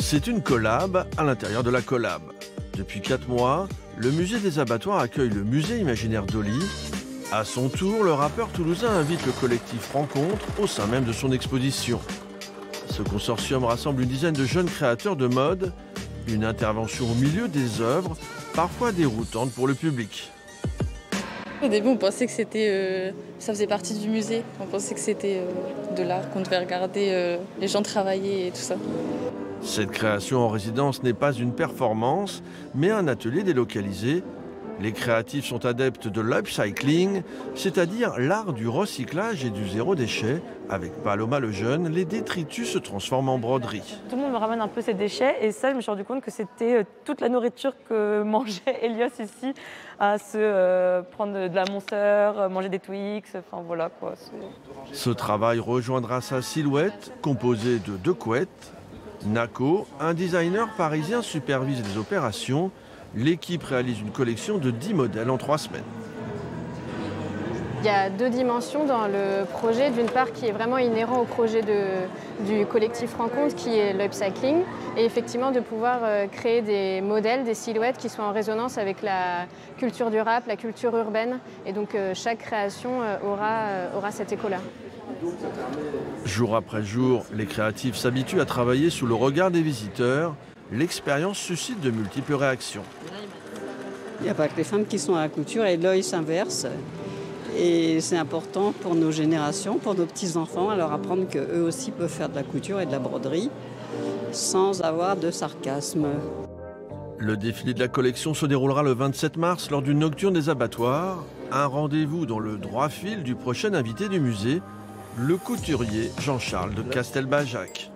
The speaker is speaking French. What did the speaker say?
C'est une collab à l'intérieur de la collab. Depuis 4 mois, le musée des abattoirs accueille le musée imaginaire d'Oli. À son tour, le rappeur toulousain invite le collectif Rencontre au sein même de son exposition. Ce consortium rassemble une dizaine de jeunes créateurs de mode. Une intervention au milieu des œuvres, parfois déroutante pour le public. Au début, on pensait que ça faisait partie du musée. On pensait que c'était de l'art, qu'on devait regarder les gens travailler et tout ça. Cette création en résidence n'est pas une performance, mais un atelier délocalisé. Les créatifs sont adeptes de l'upcycling, c'est-à-dire l'art du recyclage et du zéro déchet. Avec Paloma le jeune, les détritus se transforment en broderie. Tout le monde me ramène un peu ses déchets et ça, je me suis rendu compte que c'était toute la nourriture que mangeait Elios ici, à se prendre de la Monster, manger des Twix, enfin voilà quoi. Ce travail rejoindra sa silhouette, composée de 2 couettes. Nako, un designer parisien, supervise les opérations. L'équipe réalise une collection de 10 modèles en 3 semaines. Il y a 2 dimensions dans le projet. D'une part, qui est vraiment inhérent au projet du collectif Rencontre, qui est l'upcycling. Et effectivement, de pouvoir créer des modèles, des silhouettes qui soient en résonance avec la culture du rap, la culture urbaine. Et donc, chaque création aura cet écho-là. Jour après jour, les créatifs s'habituent à travailler sous le regard des visiteurs. L'expérience suscite de multiples réactions. Il n'y a pas que les femmes qui sont à la couture et l'œil s'inverse. Et c'est important pour nos générations, pour nos petits-enfants, à leur apprendre qu'eux aussi peuvent faire de la couture et de la broderie sans avoir de sarcasme. Le défilé de la collection se déroulera le 27 mars lors d'une nocturne des abattoirs. Un rendez-vous dans le droit fil du prochain invité du musée, le couturier Jean-Charles de Castelbajac.